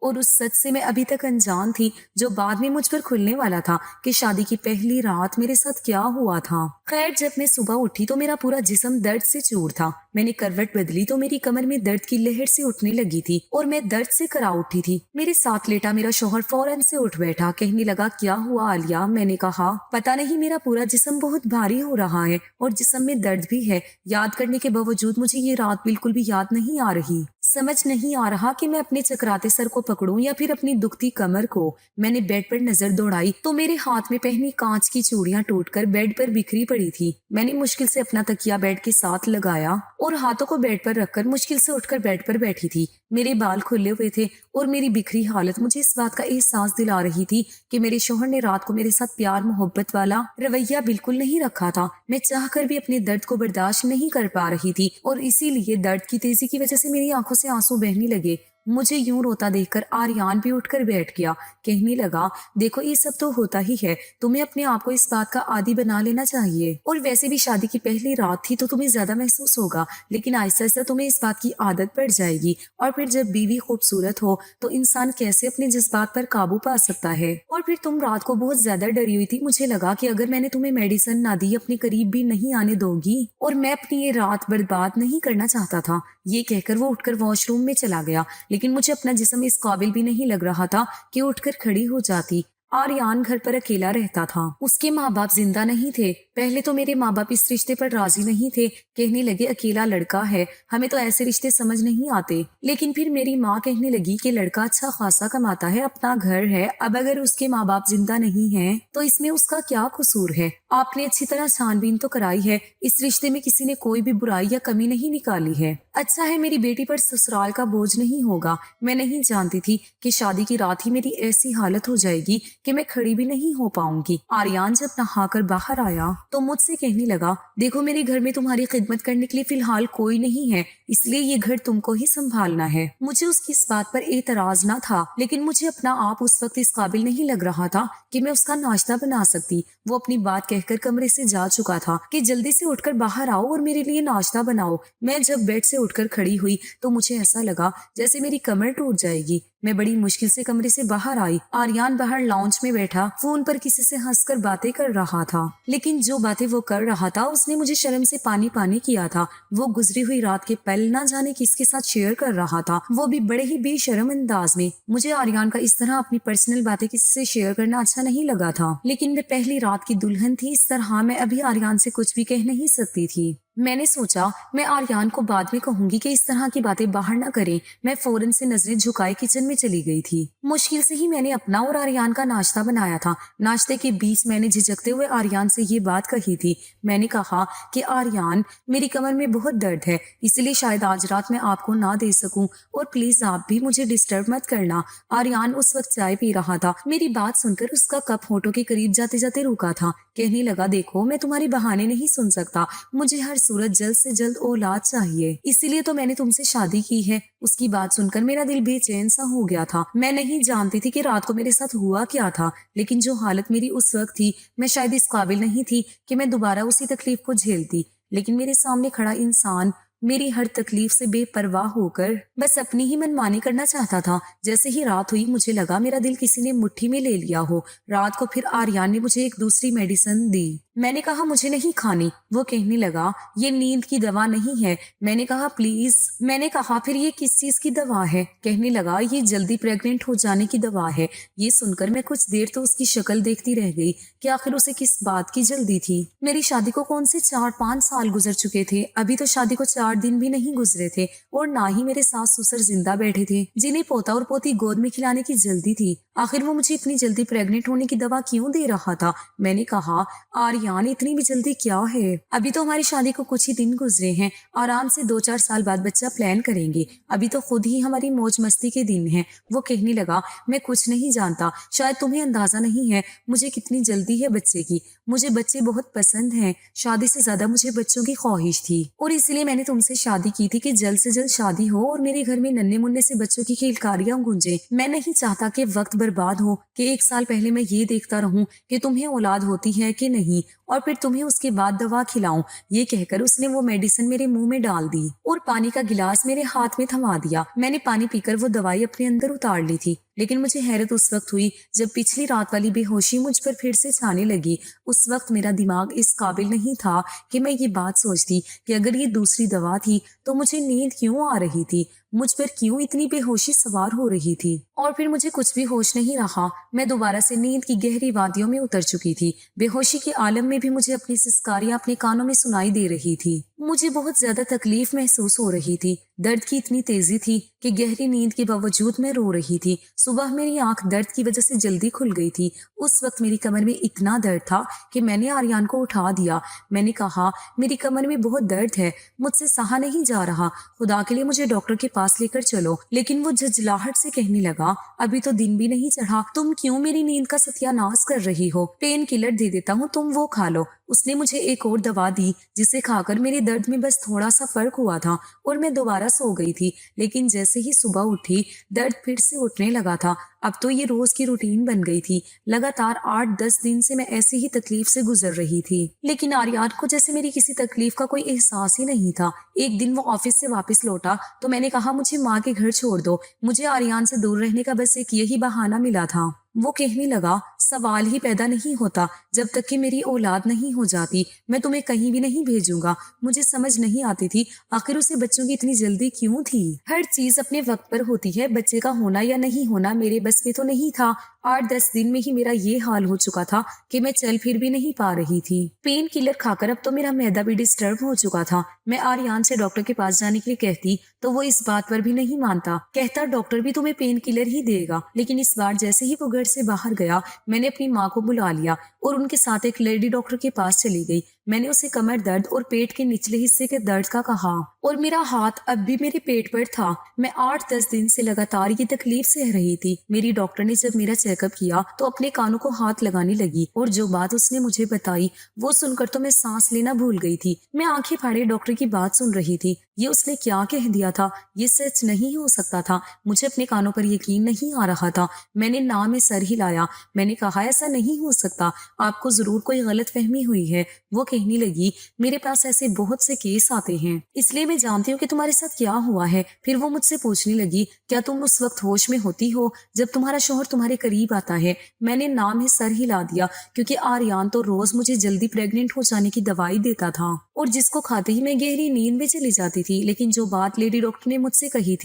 اور اس سچ سے میں ابھی تک انجان تھی جو بعد میں مجھ پر کھلنے والا تھا کہ شادی کی پہلی رات میرے ساتھ کیا ہوا تھا۔ خیر جب میں صبح اٹھی تو میرا پورا جسم درد سے چور تھا۔ میں نے کروٹ بدلی تو میری کمر میں درد کی لہر سے اٹھنے لگی تھی اور میں درد سے کرا اٹھی تھی۔ میرے ساتھ لیٹا میرا شوہر فوراً سے اٹھ بیٹھا، کہنے لگا کیا ہوا عالیہ؟ میں نے کہا پتا نہیں، میرا پورا جسم بہت بھاری ہو رہا ہے اور جسم میں درد بھی ہے۔ یاد کرنے کے باوجود مجھے یہ رات بالکل بھی یاد نہیں آ رہی۔ سمجھ نہیں آ رہا کہ میں اپنے چکراتے سر کو پکڑوں یا پھر اپنی دکھتی کمر کو۔ میں نے بیڈ پر نظر دوڑائی تو میرے ہاتھ میں پہنی کانچ کی چوڑیاں ٹوٹ کر بیڈ پر بکھری پڑی تھی۔ میں نے مشکل سے اپنا تکیا بیڈ کے ساتھ لگایا اور ہاتھوں کو بیڈ پر رکھ کر مشکل سے اٹھ کر بیڈ پر بیٹھی تھی۔ میرے بال کھلے ہوئے تھے اور میری بکھری حالت مجھے اس بات کا احساس دلا رہی تھی کہ میرے شوہر نے رات کو میرے ساتھ پیار محبت والا رویہ بالکل نہیں رکھا تھا۔ میں چاہ کر بھی اپنے درد کو برداشت نہیں کر پا رہی تھی اور اسی لیے درد کی تیزی کی وجہ سے میری آنکھوں سے آنسو بہنے لگے۔ مجھے یوں روتا دیکھ کر آریان بھی اٹھ کر بیٹھ گیا، کہنے لگا دیکھو یہ سب تو ہوتا ہی ہے، تمہیں اپنے آپ کو اس بات کا عادی بنا لینا چاہیے، اور ویسے بھی شادی کی پہلی رات تھی تو تمہیں زیادہ محسوس ہوگا، لیکن آہستہ آہستہ تمہیں اس بات کی عادت پڑ جائے گی، اور پھر جب بیوی خوبصورت ہو تو انسان کیسے اپنے جذبات پر قابو پا سکتا ہے۔ اور پھر تم رات کو بہت زیادہ ڈری ہوئی تھی، مجھے لگا کہ اگر میں نے تمہیں میڈیسن نہ دی اپنے قریب بھی نہیں آنے دو گی، اور میں اپنی یہ رات برباد نہیں کرنا چاہتا تھا۔ یہ کہہ کر وہ اٹھ کر واش روم میں چلا گیا، لیکن مجھے اپنا جسم اس قابل بھی نہیں لگ رہا تھا کہ اٹھ کر کھڑی ہو جاتی۔ آریان گھر پر اکیلا رہتا تھا، اس کے ماں باپ زندہ نہیں تھے۔ پہلے تو میرے ماں باپ اس رشتے پر راضی نہیں تھے، کہنے لگے اکیلا لڑکا ہے، ہمیں تو ایسے رشتے سمجھ نہیں آتے۔ لیکن پھر میری ماں کہنے لگی کہ لڑکا اچھا خاصا کماتا ہے، اپنا گھر ہے، اب اگر اس کے ماں باپ زندہ نہیں ہیں تو اس میں اس کا کیا قصور ہے؟ آپ نے اچھی طرح چھان بین تو کرائی ہے، اس رشتے میں کسی نے کوئی بھی برائی یا کمی نہیں نکالی ہے۔ اچھا ہے میری بیٹی پر سسرال کا بوجھ نہیں ہوگا۔ میں نہیں جانتی تھی کہ شادی کی رات ہی میری ایسی حالت ہو جائے گی کہ میں کھڑی بھی نہیں ہو پاؤں گی۔ آریان جب نہا کر باہر آیا تو مجھ سے کہنے لگا دیکھو میرے گھر میں تمہاری خدمت کرنے کے لیے فی الحال کوئی نہیں ہے، اس لیے یہ گھر تم کو ہی سنبھالنا ہے۔ مجھے اس کی اس بات پر اعتراض نہ تھا، لیکن مجھے اپنا آپ اس وقت اس قابل نہیں لگ رہا تھا کہ میں اس کا ناشتہ بنا سکتی۔ وہ اپنی بات کہہ کر کمرے سے جا چکا تھا کہ جلدی سے اٹھ کر باہر آؤ اور میرے لیے ناشتہ بناؤ۔ میں جب بیڈ سے اٹھ کر کھڑی ہوئی تو مجھے ایسا لگا جیسے میری کمر ٹوٹ جائے گی۔ میں بڑی مشکل سے کمرے سے باہر آئی۔ آریان باہر لاؤنج میں بیٹھا فون پر کسی سے ہنس کر باتیں کر رہا تھا، لیکن جو باتیں وہ کر رہا تھا اس نے مجھے شرم سے پانی پانی کیا تھا۔ وہ گزری ہوئی رات کے پل نہ جانے کس کے ساتھ شیئر کر رہا تھا، وہ بھی بڑے ہی بے شرم انداز میں۔ مجھے آریان کا اس طرح اپنی پرسنل باتیں کسی سے شیئر کرنا اچھا نہیں لگا تھا، لیکن میں پہلی رات کی دلہن تھی، اس طرح میں ابھی آریان سے کچھ بھی کہہ نہیں سکتی تھی۔ میں نے سوچا میں آریان کو بعد میں کہوں گی کہ اس طرح کی باتیں باہر نہ کریں۔ میں فوراً سے نظریں جھکائے کچن میں چلی گئی تھی۔ مشکل سے ہی میں نے اپنا اور آریان کا ناشتہ بنایا تھا۔ ناشتے کے بیچ میں نے جھجکتے ہوئے آریان سے یہ بات کہی تھی۔ میں نے کہا کہ آریان میری کمر میں بہت درد ہے، اس لیے شاید آج رات میں آپ کو نہ دے سکوں، اور پلیز آپ بھی مجھے ڈسٹرب مت کرنا۔ آریان اس وقت چائے پی رہا تھا۔ میری بات سن کر اس کا کپ ہونٹوں کے قریب جاتے جاتے رکا تھا، کہنے لگا دیکھو میں تمہاری بہانے نہیں سن سکتا، مجھے ہر صورت جلد سے جلد اولاد چاہیے، اسی لیے تو میں نے تم سے شادی کی ہے۔ اس کی بات سن کر میرا دل بے چین سا ہو گیا تھا۔ میں نہیں جانتی تھی کہ رات کو میرے ساتھ ہوا کیا تھا، لیکن جو حالت میری اس وقت تھی میں شاید اس قابل نہیں تھی کہ میں دوبارہ اسی تکلیف کو جھیلتی، لیکن میرے سامنے کھڑا انسان میری ہر تکلیف سے بے پرواہ ہو کر بس اپنی ہی منمانی کرنا چاہتا تھا۔ جیسے ہی رات ہوئی مجھے لگا میرا دل کسی نے مٹھی میں لے لیا ہو۔ رات کو پھر آریان نے مجھے ایک دوسری میڈیسن دی۔ میں نے کہا مجھے نہیں کھانی۔ وہ کہنے لگا یہ نیند کی دوا نہیں ہے۔ میں نے کہا پلیز۔ میں نے کہا پھر یہ کس چیز کی دوا ہے؟ کہنے لگا یہ جلدی پریگننٹ ہو جانے کی دوا ہے۔ یہ سن کر میں کچھ دیر تو اس کی شکل دیکھتی رہ گئی کہ آخر اسے کس بات کی جلدی تھی۔ میری شادی کو کون سے 4-5 سال گزر چکے تھے، ابھی تو شادی کو 4 دن بھی نہیں گزرے تھے، اور نہ ہی میرے ساس سسر زندہ بیٹھے تھے جنہیں پوتا اور پوتی گود میں کھلانے کی جلدی تھی۔ آخر وہ مجھے اتنی جلدی پریگننٹ ہونے کی دوا کیوں دے رہا تھا؟ میں نے کہا آریان اتنی بھی جلدی کیا ہے، ابھی تو ہماری شادی کو کچھ ہی دن گزرے ہیں، آرام سے 2-4 سال بعد بچہ پلان کریں گے، ابھی تو خود ہی ہماری موج مستی کے دن ہیں۔ وہ کہنے لگا میں کچھ نہیں جانتا، شاید تمہیں اندازہ نہیں ہے مجھے کتنی جلدی ہے بچے کی، مجھے بچے بہت پسند ہیں، شادی سے زیادہ مجھے بچوں کی خواہش تھی، اور اس لیے میں نے تم سے شادی کی تھی کہ جلد سے جلد شادی ہو اور میرے گھر میں ننھے منھے سے بچوں کی کھیلکاریاں گونجیں۔ میں نہیں چاہتا کہ وقت برباد ہو کہ 1 سال پہلے میں یہ دیکھتا رہوں کہ تمہیں اولاد ہوتی ہے کہ نہیں، اور پھر تمہیں اس کے بعد دوا کھلاؤں۔ یہ کہہ کر اس نے وہ میڈیسن میرے منہ میں ڈال دی اور پانی کا گلاس میرے ہاتھ میں تھما دیا۔ میں نے پانی پی کر وہ دوائی اپنے اندر اتار لی تھی، لیکن مجھے حیرت اس وقت ہوئی جب پچھلی رات والی بے ہوشی مجھ پر پھر سے چھانے لگی۔ اس وقت میرا دماغ اس قابل نہیں تھا کہ میں یہ بات سوچتی کہ اگر یہ دوسری دوا تھی تو مجھے نیند کیوں آ رہی تھی، مجھ پر کیوں اتنی بے ہوشی سوار ہو رہی تھی، اور پھر مجھے کچھ بھی ہوش نہیں رہا۔ میں دوبارہ سے نیند کی گہری وادیوں میں اتر چکی تھی۔ بے ہوشی کے عالم میں بھی مجھے اپنی سسکاریاں اپنے کانوں میں سنائی دے رہی تھی۔ مجھے بہت زیادہ تکلیف محسوس ہو رہی تھی۔ درد کی اتنی تیزی تھی کہ گہری نیند کے باوجود میں رو رہی تھی۔ صبح میری آنکھ درد کی وجہ سے جلدی کھل گئی تھی۔ اس وقت میری کمر میں اتنا درد تھا کہ میں نے آریان کو اٹھا دیا۔ میں نے کہا، میری کمر میں بہت درد ہے، مجھ سے سہا نہیں جا رہا، خدا کے لیے مجھے ڈاکٹر کے پاس لے کر چلو۔ لیکن وہ جھجھلاہٹ سے کہنے لگا، ابھی تو دن بھی نہیں چڑھا، تم کیوں میری نیند کا ستیہ ناش کر رہی ہو؟ پین کلر دے دیتا ہوں، تم وہ کھا لو۔ اس نے مجھے ایک اور دوا دی جسے کھا کر میرے درد میں بس تھوڑا سا فرق ہوا تھا اور میں دوبارہ سو گئی تھی۔ لیکن جیسے ہی صبح اٹھی درد پھر سے اٹھنے لگا تھا۔ اب تو یہ روز کی روٹین بن گئی تھی۔ لگاتار 8-10 دن سے میں ایسی ہی تکلیف سے گزر رہی تھی، لیکن آریان کو جیسے میری کسی تکلیف کا کوئی احساس ہی نہیں تھا۔ ایک دن وہ آفس سے واپس لوٹا تو میں نے کہا، مجھے ماں کے گھر چھوڑ دو، مجھے آریان سے دور رہنے کا بس ایک یہی بہانہ ملا تھا۔ وہ کہنے لگا، سوال ہی پیدا نہیں ہوتا، جب تک کہ میری اولاد نہیں ہو جاتی میں تمہیں کہیں بھی نہیں بھیجوں گا۔ مجھے سمجھ نہیں آتی تھی آخر اسے بچوں کی اتنی جلدی کیوں تھی۔ ہر چیز اپنے وقت پر ہوتی ہے، بچے کا ہونا یا نہیں ہونا میرے بس میں تو نہیں تھا۔ 8-10 دن میں ہی میرا یہ حال ہو چکا تھا کہ میں چل پھر بھی نہیں پا رہی تھی۔ پین کلر کھا کر اب تو میرا معدہ بھی ڈسٹرب ہو چکا تھا۔ میں آریان سے ڈاکٹر کے پاس جانے کے لیے کہتی تو وہ اس بات پر بھی نہیں مانتا، کہتا ڈاکٹر بھی تمہیں پین کلر ہی دے گا۔ لیکن اس بار جیسے ہی وہ گھر سے باہر گیا میں نے اپنی ماں کو بلا لیا اور ان کے ساتھ ایک لیڈی ڈاکٹر کے پاس چلی گئی۔ میں نے اسے کمر درد اور پیٹ کے نچلے حصے کے درد کا کہا اور میرا ہاتھ اب بھی میرے پیٹ پر تھا۔ میں 8-10 دن سے لگاتار یہ تکلیف سہ رہی تھی۔ میری ڈاکٹر نے جب میرا چیک اپ کیا تو اپنے کانوں کو ہاتھ لگانے لگی اور جو بات اس نے مجھے بتائی وہ سن کر تو میں سانس لینا بھول گئی تھی۔ میں آنکھیں پھاڑے ڈاکٹر کی بات سن رہی تھی۔ یہ اس نے کیا کہہ دیا تھا؟ یہ سچ نہیں ہو سکتا تھا۔ مجھے اپنے کانوں پر یقین نہیں آ رہا تھا۔ میں نے ناں میں سر ہلایا۔ میں نے کہا، ایسا نہیں ہو سکتا، آپ کو ضرور کوئی غلط فہمی ہوئی ہے۔ وہ کہنے لگی، میرے پاس ایسے بہت سے کیس آتے ہیں، اس لیے میں جانتی ہوں کہ تمہارے ساتھ کیا ہوا ہے۔ پھر وہ مجھ سے پوچھنے لگی، کیا تم اس وقت ہوش میں ہوتی ہو جب تمہارا شوہر تمہارے قریب آتا ہے؟ میں نے ناں میں سر ہلا دیا کیونکہ آریان تو روز مجھے جلدی پریگننٹ ہو جانے کی دوائی دیتا تھا اور جس کو کھاتے ہی میں گہری نیند میں چلی جاتی تھی۔ لیکن جو بات لیڈی ڈاکٹر نے مجھ سے کہی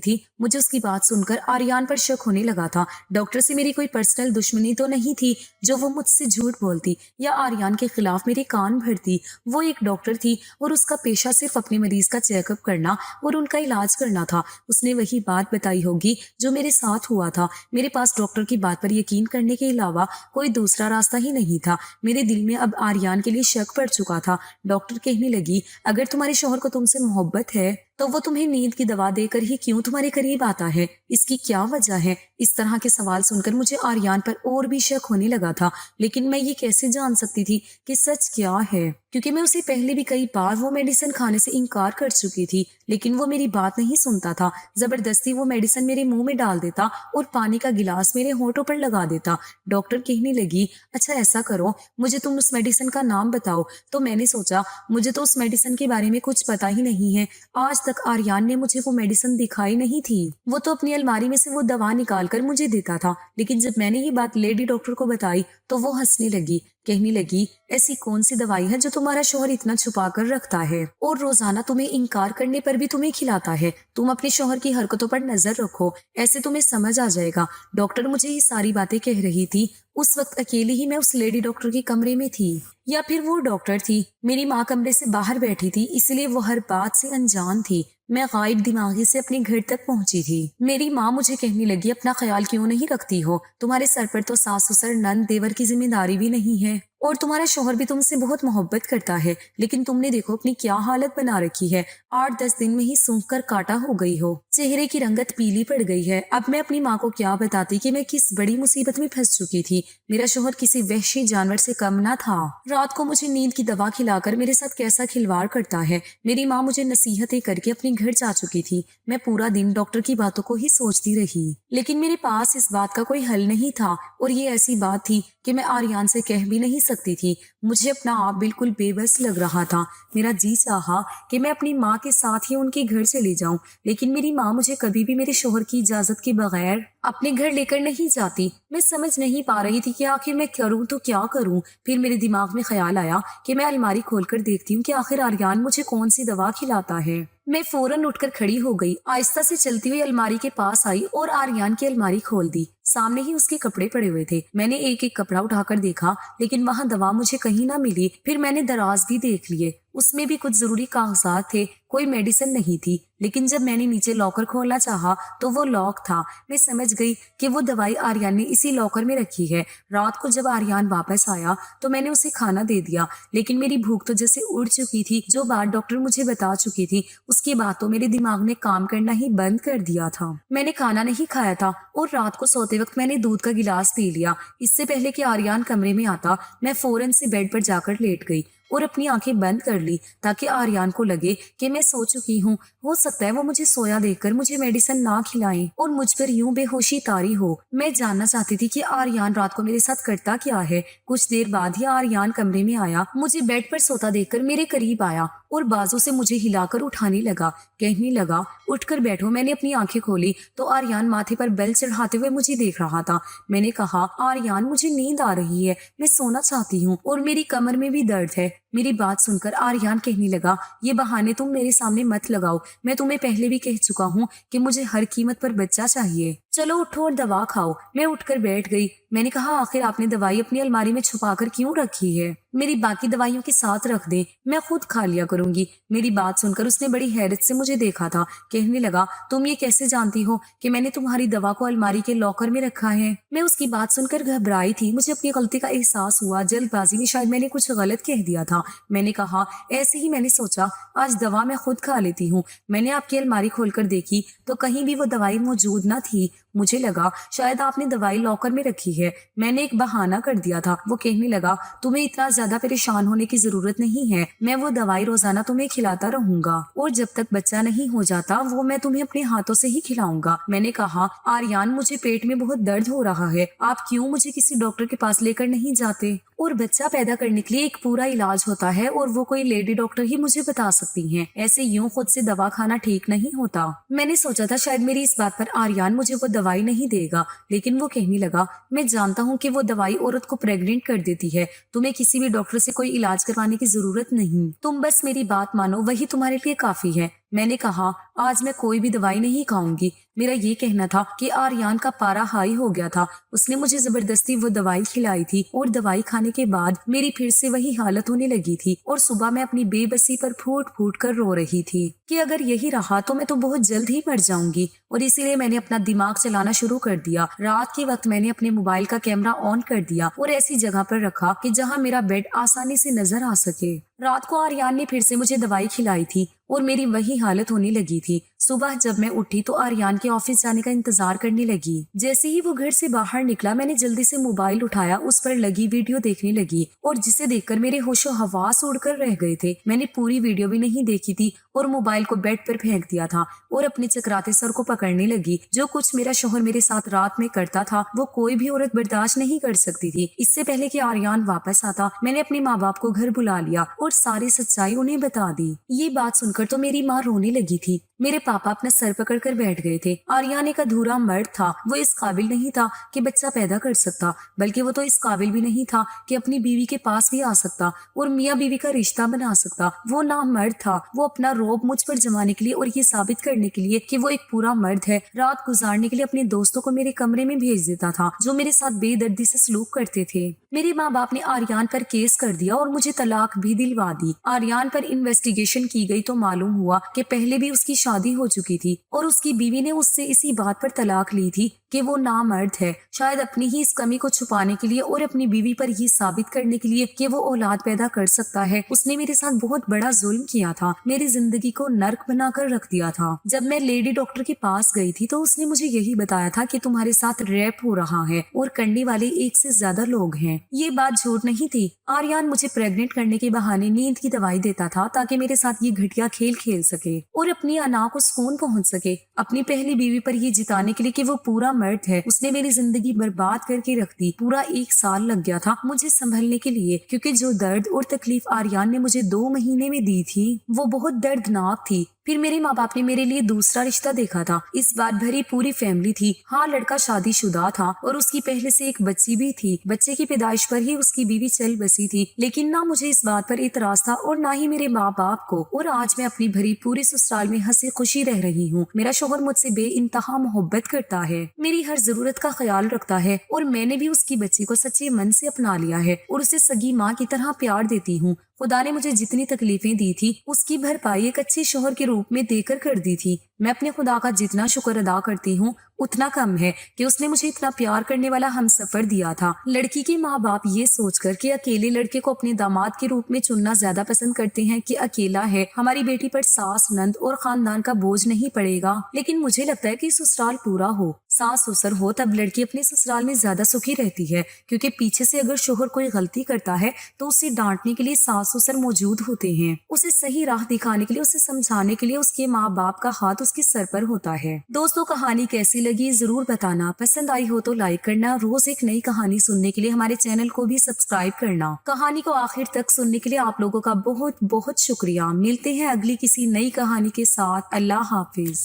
تھی مجھے اس کی بات سن کر آریان پر شک ہونے لگا تھا۔ ڈاکٹر سے میری کوئی پرسنل دشمنی تو نہیں تھی جو وہ مجھ سے جھوٹ بولتی یا آریان کے خلاف میرے کان بھرتی۔ وہ ایک ڈاکٹر تھی اور اس کا پیشہ صرف اپنے مریض کا چیک اپ کرنا اور ان کا علاج کرنا تھا۔ اس نے وہی بات بتائی ہوگی جو میرے ساتھ ہوا تھا۔ میرے پاس ڈاکٹر کی بات پر یقین کرنے کے علاوہ کوئی دوسرا راستہ ہی نہیں تھا۔ میرے دل میں اب آریان کے لیے شک پڑ چکا تھا۔ ڈاکٹر کہنے لگی، اگر تمہارے شوہر کو تم سے محبت ہے تو وہ تمہیں نیند کی دوا دے کر ہی کیوں تمہارے قریب آتا ہے؟ اس کی کیا وجہ ہے؟ اس طرح کے سوال سن کر مجھے آریان پر اور بھی شک ہونے لگا تھا، لیکن میں یہ کیسے جان سکتی تھی کہ سچ کیا ہے؟ کیونکہ میں اسے پہلے بھی کئی بار وہ میڈیسن کھانے سے انکار کر چکی تھی، لیکن وہ میری بات نہیں سنتا تھا۔ زبردستی وہ میڈیسن میرے منہ میں ڈال دیتا اور پانی کا گلاس میرے ہونٹوں پر لگا دیتا۔ ڈاکٹر کہنے لگی، اچھا ایسا کرو، مجھے تم اس میڈیسن کا نام بتاؤ۔ تو میں نے سوچا مجھے تو اس میڈیسن کے بارے میں کچھ پتا ہی نہیں ہے۔ آج تک آریان نے مجھے وہ میڈیسن دکھائی نہیں تھی۔ وہ تو اپنی الماری میں سے وہ دوا نکال کر مجھے دیتا تھا، لیکن جب میں نے یہ بات لیڈی ڈاکٹر کو بتائی تو وہ ہنسنے لگی، کہنے لگی، ایسی کون سی دوائی ہے جو تمہارا شوہر اتنا چھپا کر رکھتا ہے اور روزانہ تمہیں انکار کرنے پر بھی تمہیں کھلاتا ہے؟ تم اپنے شوہر کی حرکتوں پر نظر رکھو، ایسے تمہیں سمجھ آ جائے گا۔ ڈاکٹر مجھے یہ ساری باتیں کہہ رہی تھی۔ اس وقت اکیلی ہی میں اس لیڈی ڈاکٹر کے کمرے میں تھی، یا پھر وہ ڈاکٹر تھی۔ میری ماں کمرے سے باہر بیٹھی تھی، اس لیے وہ ہر بات سے انجان تھی۔ میں غائب دماغی سے اپنے گھر تک پہنچی تھی۔ میری ماں مجھے کہنے لگی، اپنا خیال کیوں نہیں رکھتی ہو؟ تمہارے سر پر تو ساس سسر نند دیور کی ذمہ داری بھی نہیں ہے اور تمہارا شوہر بھی تم سے بہت محبت کرتا ہے، لیکن تم نے دیکھو اپنی کیا حالت بنا رکھی ہے، 8-10 دن میں ہی سونکھ کر کاٹا ہو گئی ہو، چہرے کی رنگت پیلی پڑ گئی ہے۔ اب میں اپنی ماں کو کیا بتاتی کہ میں کس بڑی مصیبت میں پھنس چکی تھی۔ میرا شوہر کسی وحشی جانور سے کم نہ تھا، رات کو مجھے نیند کی دوا کھلا کر میرے ساتھ کیسا کھلواڑ کرتا ہے۔ میری ماں مجھے نصیحتیں کر کے اپنے گھر جا چکی تھی۔ میں پورا دن ڈاکٹر کی باتوں کو ہی سوچتی رہی، لیکن میرے پاس اس بات کا کوئی حل نہیں تھا، اور یہ ایسی بات تھی کہ میں آریان سے کہہ بھی نہیں سکتی تھی۔ مجھے اپنا آپ بالکل بے بس لگ رہا تھا۔ میرا جی چاہا کہ میں اپنی ماں کے ساتھ ہی ان کے گھر چلی جاؤں، لیکن میری ماں مجھے کبھی بھی میرے شوہر کی اجازت کے بغیر اپنے گھر لے کر نہیں جاتی۔ میں سمجھ نہیں پا رہی تھی کہ آخر میں کروں تو کیا کروں۔ پھر میرے دماغ میں خیال آیا کہ میں الماری کھول کر دیکھتی ہوں کہ آخر آریان مجھے کون سی دوا کھلاتا ہے۔ میں فوراً اٹھ کر کھڑی ہو گئی، آہستہ سے چلتی ہوئی الماری کے پاس آئی اور آریان کی الماری کھول دی۔ سامنے ہی اس کے کپڑے پڑے ہوئے تھے۔ میں نے ایک ایک کپڑا اٹھا کر دیکھا، لیکن وہاں دوا مجھے کہیں نہ ملی۔ پھر میں نے دراز بھی دیکھ لیے، اس میں بھی کچھ ضروری کاغذات تھے، کوئی میڈیسن نہیں تھی۔ لیکن جب میں نے نیچے لاکر کھولنا چاہا تو وہ لاک تھا۔ میں سمجھ گئی کہ وہ دوائی آریان نے اسی لاکر میں رکھی ہے۔ رات کو جب آریان واپس آیا تو میں نے اسے کھانا دے دیا، لیکن میری بھوک تو جیسے اڑ چکی تھی۔ جو بات ڈاکٹر مجھے بتا چکی تھی اس کے بعد تو میرے دماغ نے کام کرنا ہی بند کر دیا تھا۔ میں نے کھانا نہیں کھایا تھا اور رات کو سوتے وقت میں نے دودھ کا گلاس پی لیا۔ اس سے پہلے کہ آریان کمرے میں آتا میں فوراً سے بیڈ پر جا کر لیٹ گئی اور اپنی آنکھیں بند کر لی تاکہ آریان کو لگے کہ میں سو چکی ہوں۔ ہو سکتا ہے وہ مجھے سویا دیکھ کر مجھے میڈیسن نہ کھلائیں اور مجھ پر یوں بے ہوشی طاری ہو۔ میں جاننا چاہتی تھی کہ آریان رات کو میرے ساتھ کرتا کیا ہے۔ کچھ دیر بعد ہی آریان کمرے میں آیا، مجھے بیڈ پر سوتا دیکھ کر میرے قریب آیا اور بازو سے مجھے ہلا کر اٹھانے لگا، کہنے لگا اٹھ کر بیٹھو۔ میں نے اپنی آنکھیں کھولی تو آریان ماتھے پر بیل چڑھاتے ہوئے مجھے دیکھ رہا تھا۔ میں نے کہا آریان مجھے نیند آ رہی ہے، میں سونا چاہتی ہوں اور میری کمر میں بھی درد ہے۔ میری بات سن کر آریان کہنے لگا یہ بہانے تم میرے سامنے مت لگاؤ، میں تمہیں پہلے بھی کہہ چکا ہوں کہ مجھے ہر قیمت پر بچہ چاہیے، چلو اٹھو اور دوا کھاؤ۔ میں اٹھ کر بیٹھ گئی۔ میں نے کہا آخر آپ نے دوائی اپنی الماری میں چھپا کر کیوں رکھی ہے؟ میری باقی دوائیوں کے ساتھ رکھ دیں، میں خود کھا لیا کروں گی۔ میری بات سن کر اس نے بڑی حیرت سے مجھے دیکھا تھا، کہنے لگا تم یہ کیسے جانتی ہو کہ میں نے تمہاری دوا کو الماری کے لاکر میں رکھا ہے؟ میں اس کی بات سن کر گھبرائی تھی، مجھے اپنی غلطی کا احساس ہوا، جلد بازی میں شاید میں نے کچھ غلط کہہ دیا تھا۔ میں نے کہا ایسے ہی میں نے سوچا آج دوا میں خود کھا لیتی ہوں۔ میں نے آپ کی الماری کھول کر دیکھی تو کہیں بھی وہ دوائی موجود نہ تھی۔ مجھے لگا شاید آپ نے دوائی لاکر میں رکھی ہے۔ میں نے ایک بہانہ کر دیا تھا۔ وہ کہنے لگا تمہیں اتنا زیادہ پریشان ہونے کی ضرورت نہیں ہے، میں وہ دوائی روزانہ تمہیں کھلاتا رہوں گا اور جب تک بچہ نہیں ہو جاتا وہ میں تمہیں اپنے ہاتھوں سے ہی کھلاؤں گا۔ میں نے کہا آریان مجھے پیٹ میں بہت درد ہو رہا ہے، آپ کیوں مجھے کسی ڈاکٹر کے پاس لے کر نہیں جاتے؟ اور بچہ پیدا کرنے کے لیے ایک پورا علاج ہوتا ہے اور وہ کوئی لیڈی ڈاکٹر ہی مجھے بتا سکتی ہیں، ایسے یوں خود سے دوا کھانا ٹھیک نہیں ہوتا۔ میں نے سوچا تھا شاید میری اس بات پر آریان مجھے وہ دوائی نہیں دے گا، لیکن وہ کہنے لگا میں جانتا ہوں کہ وہ دوائی عورت کو پریگننٹ کر دیتی ہے، تمہیں کسی بھی ڈاکٹر سے کوئی علاج کروانے کی ضرورت نہیں، تم بس میری بات مانو وہی تمہارے لیے کافی ہے۔ میں نے کہا آج میں کوئی بھی دوائی نہیں کھاؤں گی۔ میرا یہ کہنا تھا کہ آریان کا پارا ہائی ہو گیا تھا، اس نے مجھے زبردستی وہ دوائی کھلائی تھی اور دوائی کھانے کے بعد میری پھر سے وہی حالت ہونے لگی تھی اور صبح میں اپنی بے بسی پر پھوٹ پھوٹ کر رو رہی تھی کہ اگر یہی رہا تو میں تو بہت جلد ہی مر جاؤں گی، اور اسی لیے میں نے اپنا دماغ چلانا شروع کر دیا۔ رات کے وقت میں نے اپنے موبائل کا کیمرہ آن کر دیا اور ایسی جگہ پر رکھا کہ جہاں میرا بیڈ آسانی سے نظر آ سکے۔ رات کو آریان نے پھر سے مجھے دوائی کھلائی تھی اور میری وہی حالت ہونے لگی تھی۔ صبح جب میں اٹھی تو آریان کے آفس جانے کا انتظار کرنے لگی۔ جیسے ہی وہ گھر سے باہر نکلا میں نے جلدی سے موبائل اٹھایا، اس پر لگی ویڈیو دیکھنے لگی اور جسے دیکھ کر میرے ہوش و حواس اڑ کر رہ گئے تھے۔ میں نے پوری ویڈیو بھی نہیں دیکھی تھی اور موبائل کو بیڈ پر پھینک دیا تھا اور اپنے چکراتے سر کو پکڑنے لگی۔ جو کچھ میرا شوہر میرے ساتھ رات میں کرتا تھا وہ کوئی بھی عورت برداشت نہیں کر سکتی تھی۔ اس سے پہلے کہ آریان واپس آتا میں نے اپنے ماں باپ کو گھر بلا لیا اور ساری سچائی انہیں بتا دی۔ یہ بات سن کر تو میری ماں رونے لگی تھی۔ میرے پاپا اپنا سر پکڑ کر بیٹھ گئے تھے۔ آریان ایک ادھورا مرد تھا، وہ اس قابل نہیں تھا کہ بچہ پیدا کر سکتا، بلکہ وہ تو اس قابل بھی نہیں تھا کہ اپنی بیوی کے پاس بھی آ سکتا اور میاں بیوی کا رشتہ بنا سکتا۔ وہ نامرد تھا۔ وہ اپنا روب مجھ پر جمانے کے لیے اور یہ ثابت کرنے کے لیے کہ وہ ایک پورا مرد ہے، رات گزارنے کے لیے اپنے دوستوں کو میرے کمرے میں بھیج دیتا تھا جو میرے ساتھ بے دردی سے سلوک کرتے تھے۔ میرے ماں باپ نے آریان پر کیس کر دیا اور مجھے طلاق بھی دلوا دی۔ آریان پر انویسٹیگیشن کی گئی تو معلوم ہوا کہ پہلے بھی اس کی شادی ہو چکی تھی اور اس کی بیوی نے اس سے اسی بات پر طلاق لی تھی کہ وہ نامرد ہے. شاید اپنی ہی اس کمی کو چھپانے کے لیے اور اپنی بیوی پر یہ ثابت کرنے کے لیے کہ وہ اولاد پیدا کر سکتا ہے اس نے میرے ساتھ بہت بڑا ظلم کیا تھا. میری زندگی کو نرک بنا کر رکھ دیا تھا. جب میں لیڈی ڈاکٹر کے پاس گئی تھی تو اس نے مجھے یہی بتایا تھا کہ تمہارے ساتھ ریپ ہو رہا ہے اور کرنے والے 1 سے زیادہ لوگ ہیں. یہ بات جھوٹ نہیں تھی. آریان مجھے پریگننٹ کرنے کے بہانے نیند کی دوائی دیتا تھا تاکہ میرے ساتھ یہ گھٹیا کھیل کھیل سکے اور اپنی انا کو سکون پہنچ سکے. اپنی پہلی بیوی پر یہ جتانے کے لیے کہ وہ پورا مرد ہے اس نے میری زندگی برباد کر کے رکھ دی. پورا 1 سال لگ گیا تھا مجھے سنبھلنے کے لیے کیونکہ جو درد اور تکلیف آریان نے مجھے 2 مہینے میں دی تھی وہ بہت دردناک تھی. پھر میرے ماں باپ نے میرے لیے دوسرا رشتہ دیکھا تھا. اس بات بھری پوری فیملی تھی. ہاں لڑکا شادی شدہ تھا اور اس کی پہلے سے ایک بچی بھی تھی. بچے کی پیدائش پر ہی اس کی بیوی چل بسی تھی لیکن نہ مجھے اس بات پر اعتراض تھا اور نہ ہی میرے ماں باپ کو. اور آج میں اپنی بھری پوری سسرال میں ہنسی خوشی رہ رہی ہوں. میرا شوہر مجھ سے بے انتہا محبت کرتا ہے, میری ہر ضرورت کا خیال رکھتا ہے اور میں نے بھی اس کی بچی کو سچے من سے اپنا لیا ہے اور اسے سگی ماں کی طرح پیار دیتی ہوں. خدا نے مجھے جتنی تکلیفیں دی تھی اس کی بھرپائی ایک اچھے شوہر کے روپ میں دے کر دی تھی. میں اپنے خدا کا جتنا شکر ادا کرتی ہوں اتنا کم ہے کہ اس نے مجھے اتنا پیار کرنے والا ہم سفر دیا تھا. لڑکی کے ماں باپ یہ سوچ کر کہ اکیلے لڑکے کو اپنے داماد کے روپ میں چننا زیادہ پسند کرتے ہیں کہ اکیلا ہے, ہماری بیٹی پر ساس نند اور خاندان کا بوجھ نہیں پڑے گا. لیکن مجھے لگتا ہے کہ سسرال پورا ہو, ساس سسر ہو, تب لڑکی اپنے سسرال میں زیادہ سکھی رہتی ہے کیونکہ پیچھے سے اگر شوہر کوئی غلطی کرتا ہے تو اسے ڈانٹنے کے لیے ساس سسر موجود ہوتے ہیں, اسے صحیح راہ دکھانے کے لیے, اسے سمجھانے کے لیے اس کے ماں باپ کا ہاتھ اس کے سر پر ہوتا ہے. دوستوں کہانی کیسی لگی ضرور بتانا. پسند آئی ہو تو لائک کرنا. روز ایک نئی کہانی سننے کے لیے ہمارے چینل کو بھی سبسکرائب کرنا. کہانی کو آخر تک سننے کے لیے آپ لوگوں کا بہت بہت شکریہ. ملتے ہیں اگلی کسی نئی کہانی کے ساتھ. اللہ حافظ.